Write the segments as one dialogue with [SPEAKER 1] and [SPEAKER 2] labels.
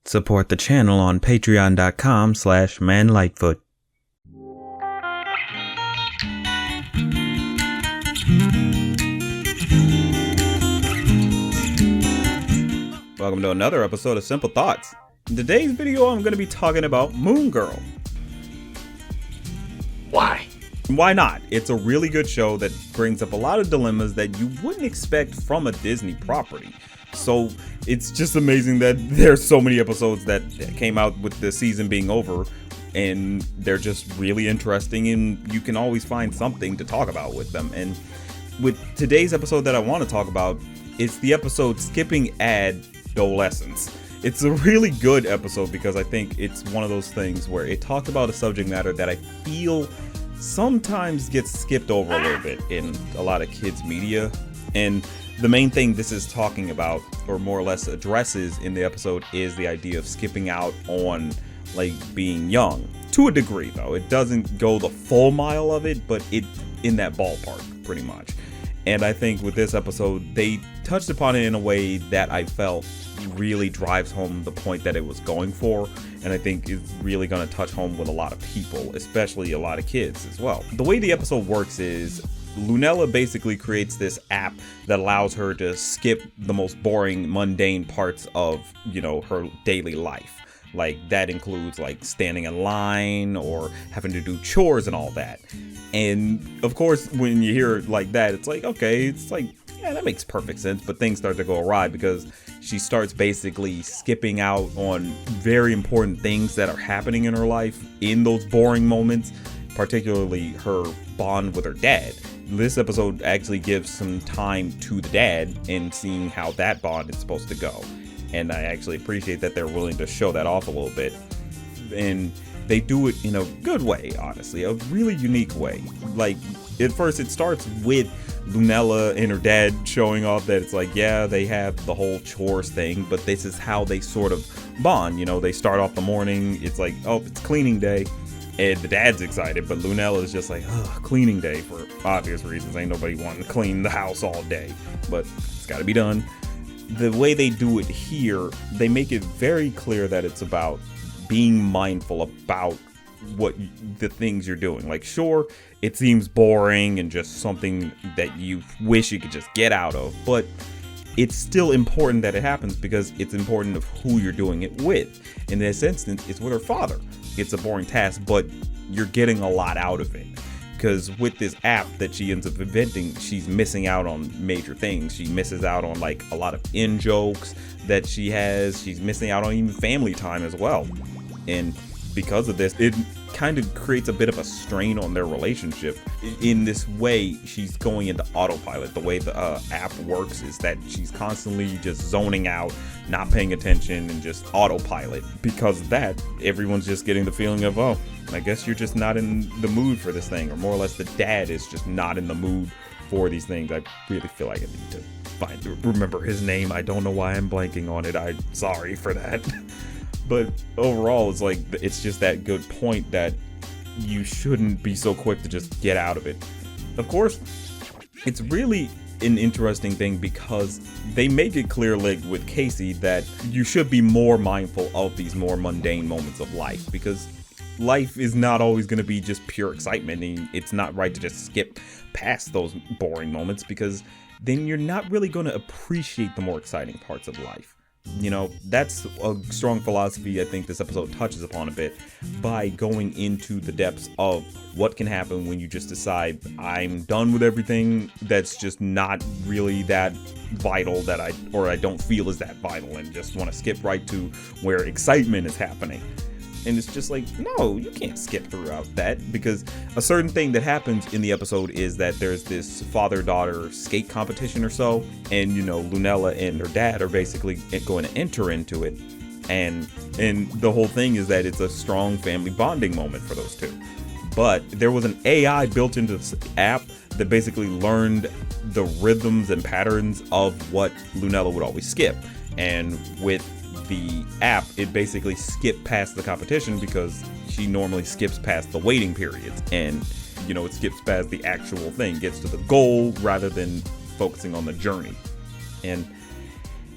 [SPEAKER 1] Support the channel on patreon.com/manlightfoot. Welcome to another episode of Simple Thoughts. In today's video, I'm going to be talking about Moon Girl.
[SPEAKER 2] Why?
[SPEAKER 1] Why not? It's a really good show that brings up a lot of dilemmas that you wouldn't expect from a Disney property. So it's just amazing that there's so many episodes that came out with the season being over, and they're just really interesting, and you can always find something to talk about with them. And with today's episode that I want to talk about, it's the episode Skipping Ad Olescence. It's a really good episode because I think it's one of those things where it talks about a subject matter that I feel sometimes gets skipped over a little bit in a lot of kids media. And the main thing this is talking about, or more or less addresses in the episode, is the idea of skipping out on like being young. To a degree though, it doesn't go the full mile of it, but it in that ballpark pretty much. And I think with this episode, they touched upon it in a way that I felt really drives home the point that it was going for, and I think it's really going to touch home with a lot of people, especially a lot of kids as well. The way the episode works is Lunella basically creates this app that allows her to skip the most boring, mundane parts of, her daily life. Like that includes like standing in line or having to do chores and all that. And of course, when you hear it like that, it's like, okay, it's like, yeah, that makes perfect sense. But things start to go awry because she starts basically skipping out on very important things that are happening in her life in those boring moments, particularly her bond with her dad. This episode actually gives some time to the dad and seeing how that bond is supposed to go. And I actually appreciate that they're willing to show that off a little bit. And they do it in a good way, honestly, a really unique way. Like, at first it starts with Lunella and her dad showing off that it's like, yeah, they have the whole chores thing, but this is how they sort of bond. They start off the morning, it's like, oh, it's cleaning day. And the dad's excited, but Lunella is just like, oh, cleaning day, for obvious reasons. Ain't nobody wanting to clean the house all day, but it's got to be done. The way they do it here, they make it very clear that it's about being mindful about the things you're doing. Like, sure, it seems boring and just something that you wish you could just get out of, but it's still important that it happens because it's important of who you're doing it with. In this instance, it's with her father. It's a boring task, but you're getting a lot out of it. Because with this app that she ends up inventing, she's missing out on major things. She misses out on like a lot of in-jokes that she has. She's missing out on even family time as well. And because of this, it kind of creates a bit of a strain on their relationship. In this way, she's going into autopilot. The way the app works is that she's constantly just zoning out, not paying attention, and just autopilot. Because of that, everyone's just getting the feeling of, oh, I guess you're just not in the mood for this thing. Or more or less, the dad is just not in the mood for these things. I really feel like I need to remember his name. I don't know why I'm blanking on it. I'm sorry for that. But overall, it's like, it's just that good point that you shouldn't be so quick to just get out of it. Of course, it's really an interesting thing because they make it clear, like with Casey, that you should be more mindful of these more mundane moments of life, because life is not always going to be just pure excitement, and it's not right to just skip past those boring moments, because then you're not really going to appreciate the more exciting parts of life. That's a strong philosophy I think this episode touches upon a bit by going into the depths of what can happen when you just decide, I'm done with everything that's just not really that vital, that I don't feel is that vital, and just want to skip right to where excitement is happening. And it's just like, no, you can't skip throughout that, because a certain thing that happens in the episode is that there's this father-daughter skate competition or so, and Lunella and her dad are basically going to enter into it, and the whole thing is that it's a strong family bonding moment for those two. But there was an AI built into this app that basically learned the rhythms and patterns of what Lunella would always skip, and with the app, it basically skipped past the competition because she normally skips past the waiting periods, and it skips past the actual thing, gets to the goal rather than focusing on the journey. And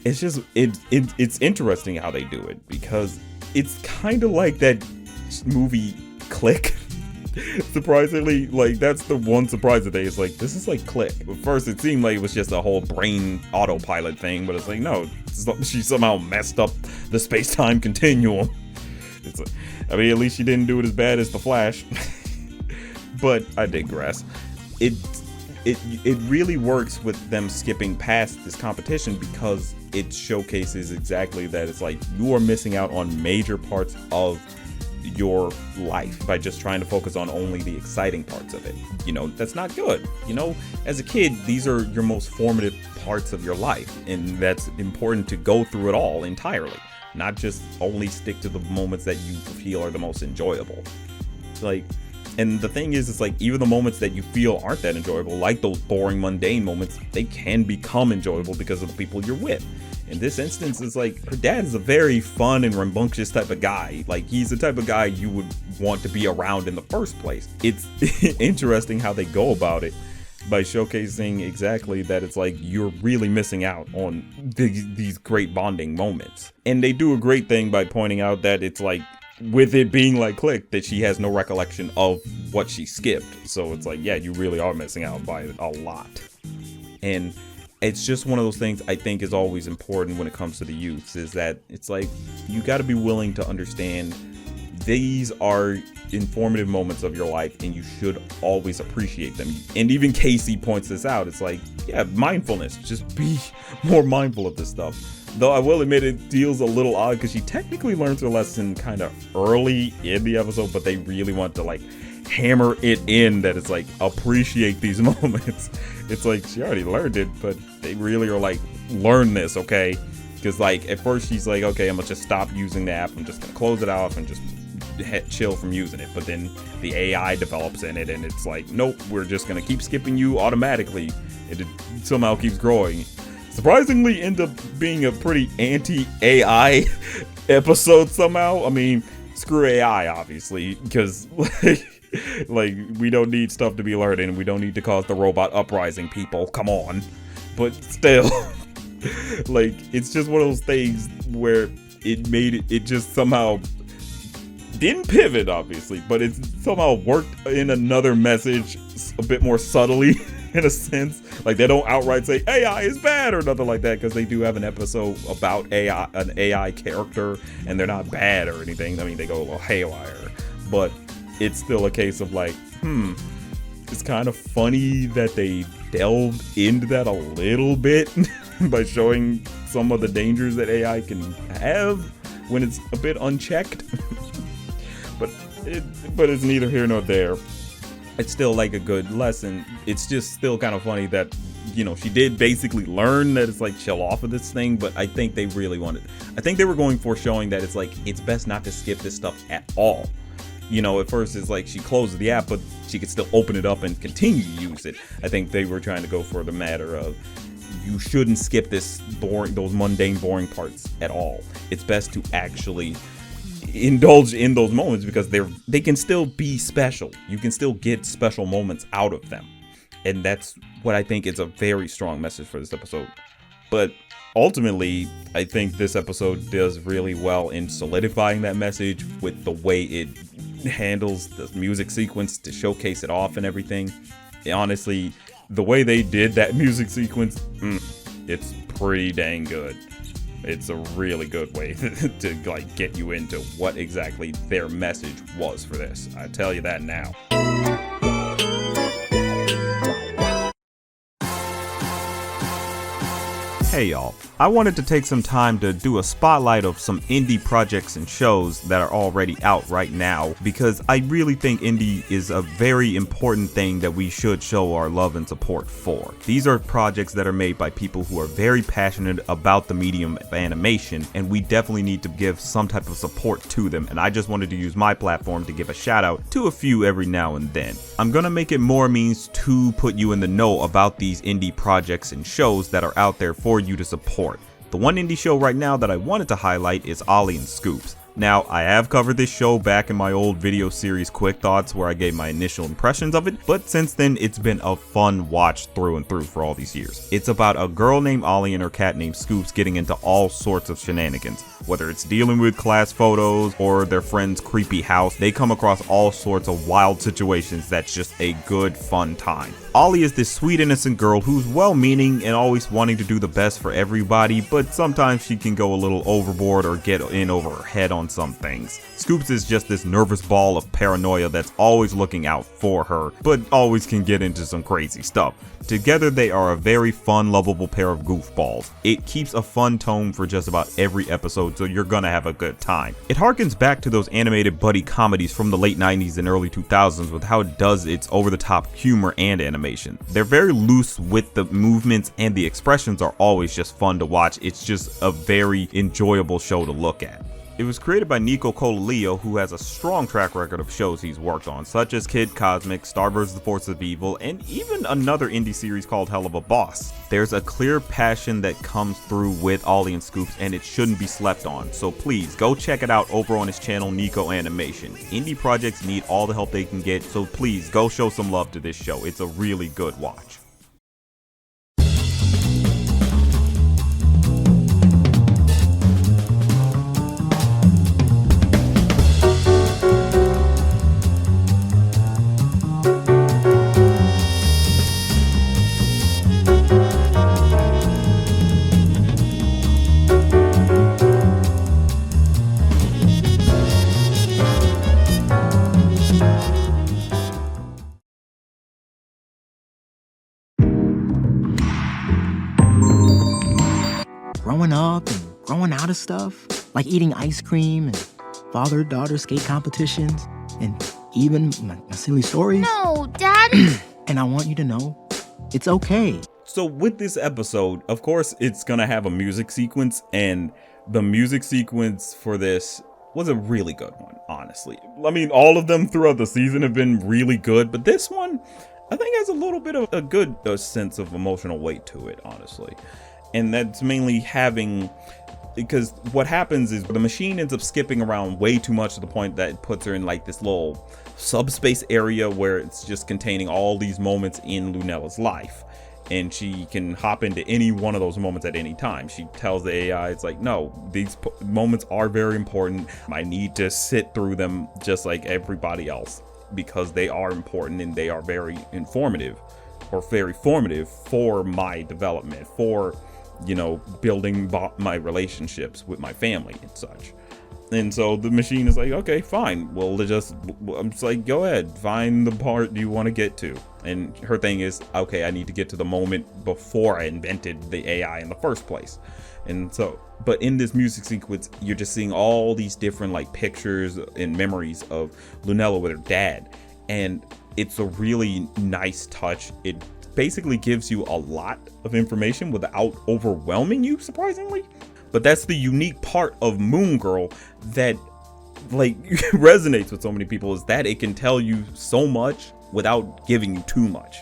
[SPEAKER 1] it's just it's interesting how they do it, because it's kind of like that movie Click. Surprisingly, like, that's the one surprise today. It's like, this is like Click. At first it seemed like it was just a whole brain autopilot thing, but it's like, no, she somehow messed up the space-time continuum. It's like, I mean, at least she didn't do it as bad as The Flash. But I digress. It really works with them skipping past this competition, because it showcases exactly that. It's like, you are missing out on major parts of your life by just trying to focus on only the exciting parts of it. You know, that's not good. You know, as a kid, these are your most formative parts of your life, and that's important to go through it all entirely, not just only stick to the moments that you feel are the most enjoyable. Like, and the thing is, it's like, even the moments that you feel aren't that enjoyable, like those boring, mundane moments, they can become enjoyable because of the people you're with. In this instance, it's like, her dad is a very fun and rambunctious type of guy. Like, he's the type of guy you would want to be around in the first place. It's interesting how they go about it, by showcasing exactly that. It's like, you're really missing out on these great bonding moments. And they do a great thing by pointing out that it's like, with it being like Click, that she has no recollection of what she skipped. So it's like, yeah, you really are missing out by a lot. And it's just one of those things I think is always important when it comes to the youths, is that it's like, you got to be willing to understand these are informative moments of your life, and you should always appreciate them. And even Casey points this out. It's like, yeah, mindfulness, just be more mindful of this stuff. Though I will admit, it feels a little odd, because she technically learns her lesson kind of early in the episode, but they really want to like hammer it in that it's like, appreciate these moments. It's like, she already learned it, but they really are like, learn this, okay? Because like, at first she's like, okay, I'm gonna just stop using the app, I'm just gonna close it off and just chill from using it. But then the AI develops in it, and it's like, nope, we're just gonna keep skipping you automatically. It somehow keeps growing. Surprisingly, end up being a pretty anti-AI episode somehow. I mean, screw AI, obviously, because like we don't need stuff to be learning. We don't need to cause the robot uprising, people. Come on. But still, like, it's just one of those things where it just somehow didn't pivot, obviously, but it somehow worked in another message a bit more subtly. In a sense, like, they don't outright say AI is bad or nothing like that, because they do have an episode about AI, an AI character, and they're not bad or anything. I mean, they go a little haywire, but it's still a case of like, it's kind of funny that they delved into that a little bit by showing some of the dangers that AI can have when it's a bit unchecked. but it's neither here nor there. It's still like a good lesson. It's just still kind of funny that, you know, she did basically learn that it's like, chill off of this thing, but I think they really wanted, I think they were going for showing that it's like, it's best not to skip this stuff at all. You know, at first it's like she closed the app, but she could still open it up and continue to use it. I think they were trying to go for the matter of, you shouldn't skip this those mundane, boring parts at all. It's best to actually indulge in those moments, because they can still be special. You can still get special moments out of them, and that's what I think is a very strong message for this episode. But ultimately, I think this episode does really well in solidifying that message with the way it handles the music sequence to showcase it off and everything. Honestly, the way they did that music sequence, it's pretty dang good. It's a really good way to like get you into what exactly their message was for this. I tell you that now. Hey y'all, I wanted to take some time to do a spotlight of some indie projects and shows that are already out right now, because I really think indie is a very important thing that we should show our love and support for. These are projects that are made by people who are very passionate about the medium of animation, and we definitely need to give some type of support to them, and I just wanted to use my platform to give a shout out to a few every now and then. I'm gonna make it more means to put you in the know about these indie projects and shows that are out there for you to support. The one indie show right now that I wanted to highlight is Ollie and Scoops. Now, I have covered this show back in my old video series Quick Thoughts where I gave my initial impressions of it, but since then it's been a fun watch through and through for all these years. It's about a girl named Ollie and her cat named Scoops getting into all sorts of shenanigans. Whether it's dealing with class photos or their friend's creepy house, they come across all sorts of wild situations that's just a good fun time. Ollie is this sweet innocent girl who's well-meaning and always wanting to do the best for everybody, but sometimes she can go a little overboard or get in over her head on some things. Scoops is just this nervous ball of paranoia that's always looking out for her, but always can get into some crazy stuff. Together they are a very fun, lovable pair of goofballs. It keeps a fun tone for just about every episode, so you're gonna have a good time. It harkens back to those animated buddy comedies from the late 90s and early 2000s with how it does its over-the-top humor and animation. They're very loose with the movements and the expressions are always just fun to watch. It's just a very enjoyable show to look at. It was created by Nico Colaleo, who has a strong track record of shows he's worked on, such as Kid Cosmic, Star vs. the Force of Evil, and even another indie series called Hell of a Boss. There's a clear passion that comes through with Ollie and Scoops, and it shouldn't be slept on, so please go check it out over on his channel, Nico Animation. Indie projects need all the help they can get, so please go show some love to this show. It's a really good watch.
[SPEAKER 2] Growing up and growing out of stuff, like eating ice cream and father-daughter skate competitions, and even my silly stories.
[SPEAKER 3] No, Dad!
[SPEAKER 2] And I want you to know, it's okay.
[SPEAKER 1] So with this episode, of course, it's gonna have a music sequence, and the music sequence for this was a really good one, honestly. I mean, all of them throughout the season have been really good, but this one, I think has a little bit of a good sense of emotional weight to it, honestly. And that's mainly because what happens is the machine ends up skipping around way too much to the point that it puts her in like this little subspace area where it's just containing all these moments in Lunella's life. And she can hop into any one of those moments at any time. She tells the AI, it's like, no, these moments are very important. I need to sit through them just like everybody else because they are important and they are very informative or very formative for my development, for building my relationships with my family and such. And so the machine is like, okay, fine. I'm just like, go ahead, find the part you want to get to. And her thing is, okay, I need to get to the moment before I invented the AI in the first place. And so, but in this music sequence, you're just seeing all these different like pictures and memories of Lunella with her dad. And it's a really nice touch. It basically gives you a lot of information without overwhelming you, surprisingly. But that's the unique part of Moon Girl that like resonates with so many people, is that it can tell you so much without giving you too much.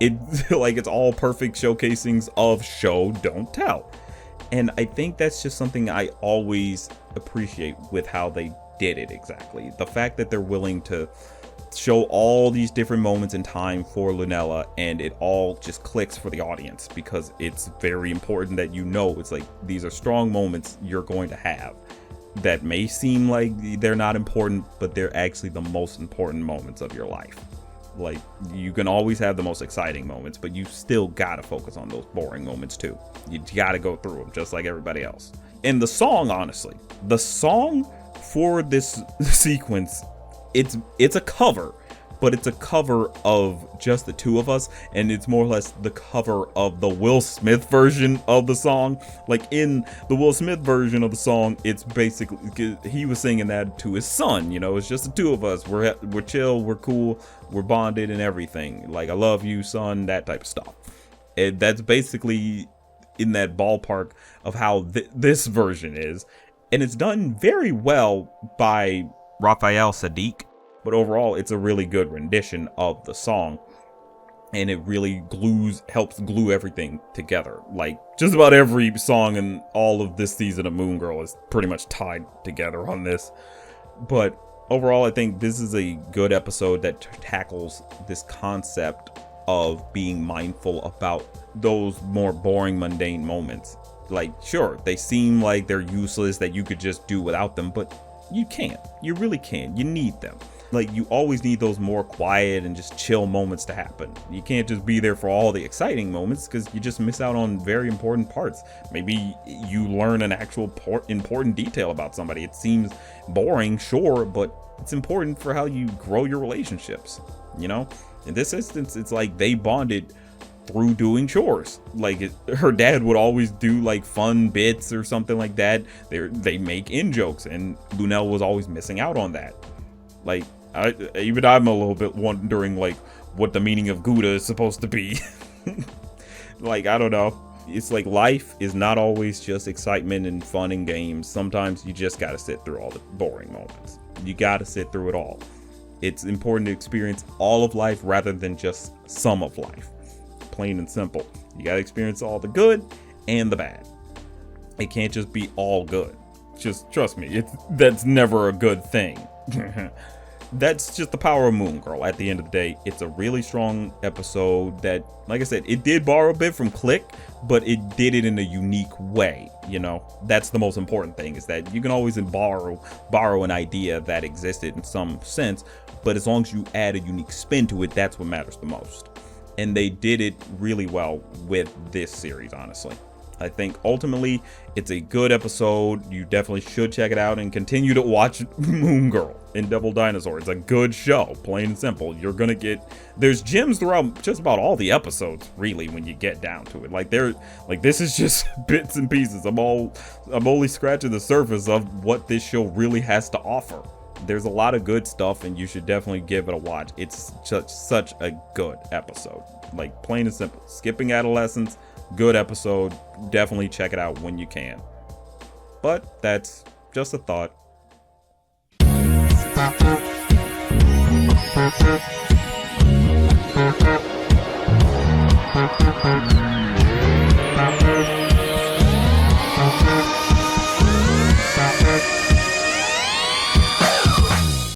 [SPEAKER 1] It's all perfect showcasings of show don't tell. And I think that's just something I always appreciate with how they did it exactly. The fact that they're willing to show all these different moments in time for Lunella, and it all just clicks for the audience because it's very important that it's like these are strong moments you're going to have that may seem like they're not important, but they're actually the most important moments of your life. Like, you can always have the most exciting moments, but you still gotta focus on those boring moments too. You gotta go through them just like everybody else. And the song, honestly, the song for this sequence, it's a cover, but it's a cover of just the two of us, and it's more or less the cover of the Will Smith version of the song. Like in the Will Smith version of the song, it's basically he was singing that to his son. It's just the two of us. We're chill, we're cool, we're bonded and everything. Like, I love you, son, that type of stuff. And that's basically in that ballpark of how this version is, and it's done very well by Raphael Sadiq. But overall, it's a really good rendition of the song. and it really helps glue everything together. Like just about every song in all of this season of Moon Girl is pretty much tied together on this. But overall, I think this is a good episode that tackles this concept of being mindful about those more boring, mundane moments. Like, sure, they seem like they're useless, that you could just do without them, but you can't. You really can't. You need them. Like, you always need those more quiet and just chill moments to happen. You can't just be there for all the exciting moments, because you just miss out on very important parts. Maybe you learn an actual important detail about somebody. It seems boring, sure, but it's important for how you grow your relationships, you know? In this instance, it's like they bonded through doing chores. Like her dad would always do like fun bits or something like that. They make in jokes, and Lunel was always missing out on that. Like I'm a little bit wondering like what the meaning of Gouda is supposed to be. Like, I don't know. It's like life is not always just excitement and fun and games. Sometimes you just gotta sit through all the boring moments. You gotta sit through it all. It's important to experience all of life rather than just some of life. Plain and simple. You gotta experience all the good and the bad. It can't just be all good. Just trust me, that's never a good thing. That's just the power of Moon Girl. At the end of the day, it's a really strong episode that, like I said, it did borrow a bit from Click, but it did it in a unique way. You know, that's the most important thing, is that you can always borrow an idea that existed in some sense, but as long as you add a unique spin to it, that's what matters the most. And they did it really well with this series, honestly. I think ultimately it's a good episode. You definitely should check it out and continue to watch Moon Girl and Devil Dinosaur. It's a good show, plain and simple. There's gems throughout just about all the episodes, really, when you get down to it. This is just bits and pieces. I'm only scratching the surface of what this show really has to offer. There's a lot of good stuff, and you should definitely give it a watch. It's such a good episode. Like, plain and simple. Skipping Ad Olescence, good episode. Definitely check it out when you can. But that's just a thought.